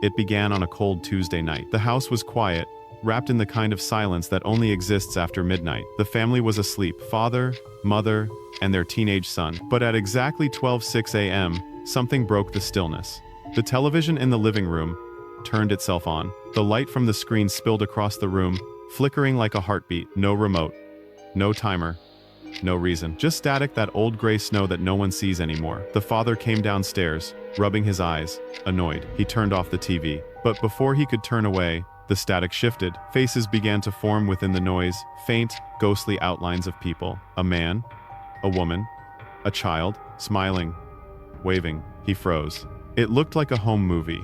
It began on a cold Tuesday night. The house was quiet, wrapped in the kind of silence that only exists after midnight. The family was asleep, father, mother, and their teenage son. But at exactly 12:06 a.m., something broke the stillness. The television in the living room turned itself on. The light from the screen spilled across the room, flickering like a heartbeat. No remote, no timer, no reason. Just static, that old gray snow that no one sees anymore. The father came downstairs, rubbing his eyes, annoyed. He turned off the TV. But before he could turn away, the static shifted. Faces began to form within the noise, faint, ghostly outlines of people. A man, a woman, a child, smiling, waving. He froze. It looked like a home movie.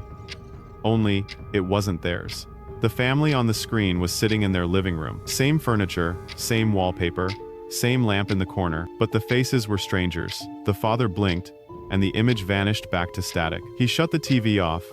Only, it wasn't theirs. The family on the screen was sitting in their living room. Same furniture, same wallpaper, same lamp in the corner, but the faces were strangers. The father blinked, and the image vanished back to static. He shut the TV off,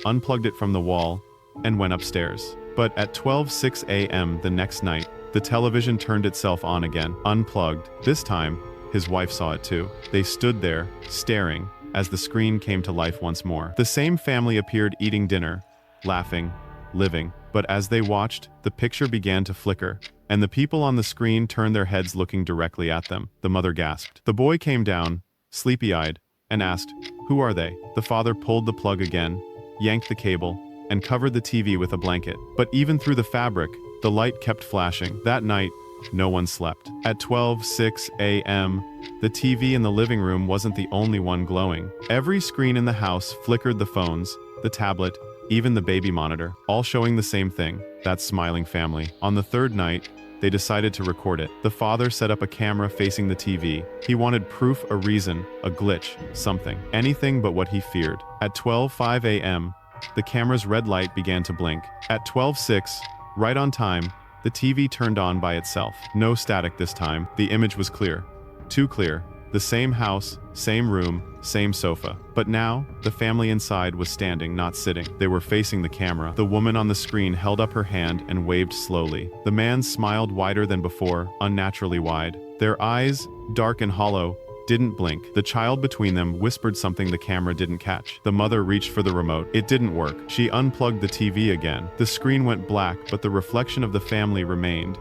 unplugged it from the wall, and went upstairs. But at 12:06 a.m. the next night, the television turned itself on again, unplugged. This time, his wife saw it too. They stood there, staring, as the screen came to life once more. The same family appeared eating dinner, laughing, living. But as they watched, the picture began to flicker, and the people on the screen turned their heads looking directly at them. The mother gasped. The boy came down, sleepy-eyed, and asked, "Who are they?" The father pulled the plug again, yanked the cable, and covered the TV with a blanket. But even through the fabric, the light kept flashing. That night, no one slept. At 12:06 a.m., the TV in the living room wasn't the only one glowing. Every screen in the house flickered, the phones, the tablet, even the baby monitor, all showing the same thing, that smiling family. On the third night, they decided to record it. The father set up a camera facing the TV. He wanted proof, a reason, a glitch, something. Anything but what he feared. At 12:05 a.m., the camera's red light began to blink. At 12:06, right on time, the TV turned on by itself. No static this time. The image was clear. Too clear. The same house, same room, same sofa. But now, the family inside was standing, not sitting. They were facing the camera. The woman on the screen held up her hand and waved slowly. The man smiled wider than before, unnaturally wide. Their eyes, dark and hollow, didn't blink. The child between them whispered something the camera didn't catch. The mother reached for the remote. It didn't work. She unplugged the TV again. The screen went black, but the reflection of the family remained,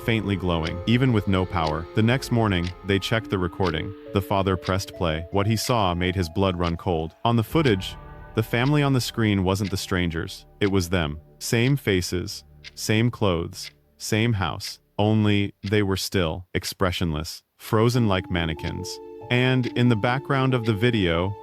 faintly glowing, even with no power. The next morning, they checked the recording. The father pressed play. What he saw made his blood run cold. On the footage, the family on the screen wasn't the strangers. It was them. Same faces, same clothes, same house. Only, they were still, expressionless, frozen like mannequins. And in the background of the video,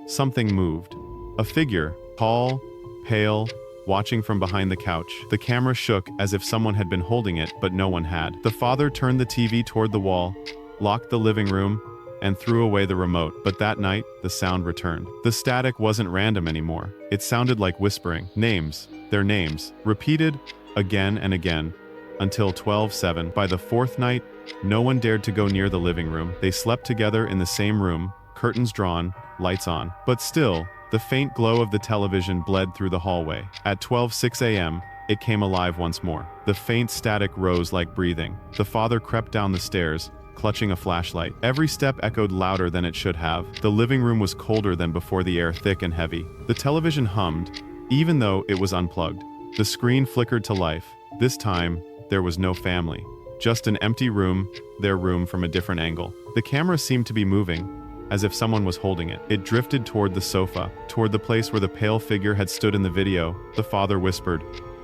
something moved. A figure, tall, pale, watching from behind the couch. The camera shook as if someone had been holding it, but no one had. The father turned the TV toward the wall, locked the living room, and threw away the remote. But that night, the sound returned. The static wasn't random anymore. It sounded like whispering. Names, their names, repeated again and again, until 12:07. By the fourth night, no one dared to go near the living room. They slept together in the same room, curtains drawn, lights on. But still, the faint glow of the television bled through the hallway. At 12:06 a.m., it came alive once more. The faint static rose like breathing. The father crept down the stairs, clutching a flashlight. Every step echoed louder than it should have. The living room was colder than before, the air thick and heavy. The television hummed, even though it was unplugged. The screen flickered to life. This time, there was no family. Just an empty room, their room from a different angle. The camera seemed to be moving, as if someone was holding it. It drifted toward the sofa, toward the place where the pale figure had stood in the video. The father whispered,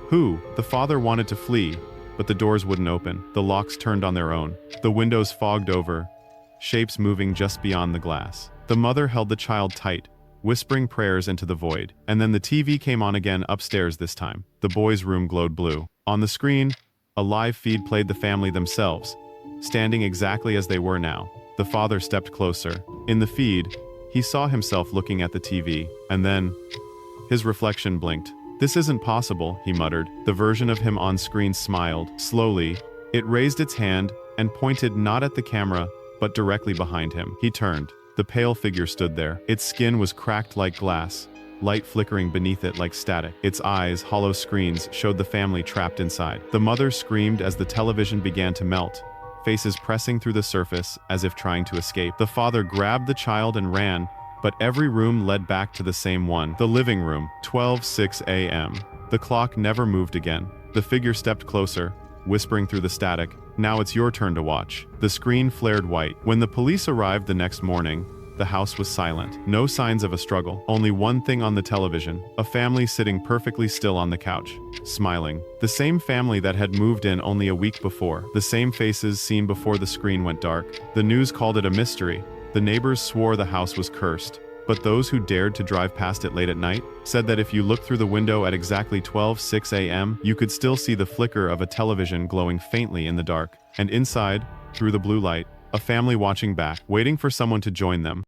"Who?" The father wanted to flee, but the doors wouldn't open. The locks turned on their own. The windows fogged over, shapes moving just beyond the glass. The mother held the child tight, whispering prayers into the void. And then the TV came on again, upstairs this time. The boy's room glowed blue. On the screen, a live feed played the family themselves, standing exactly as they were now. The father stepped closer. In the feed, he saw himself looking at the TV, and then his reflection blinked. "This isn't possible," he muttered. The version of him on screen smiled. Slowly, it raised its hand and pointed not at the camera, but directly behind him. He turned. The pale figure stood there. Its skin was cracked like glass, light flickering beneath it like static. Its eyes, hollow screens, showed the family trapped inside. The mother screamed as the television began to melt, faces pressing through the surface as if trying to escape. The father grabbed the child and ran, but every room led back to the same one. The living room, 12:06 a.m. The clock never moved again. The figure stepped closer, whispering through the static, "Now it's your turn to watch." The screen flared white. When the police arrived the next morning, the house was silent. No signs of a struggle. Only one thing on the television: a family sitting perfectly still on the couch, smiling. The same family that had moved in only a week before. The same faces seen before the screen went dark. The news called it a mystery. The neighbors swore the house was cursed. But those who dared to drive past it late at night said that if you looked through the window at exactly 12:06 a.m., you could still see the flicker of a television glowing faintly in the dark. And inside, through the blue light, a family watching back, waiting for someone to join them.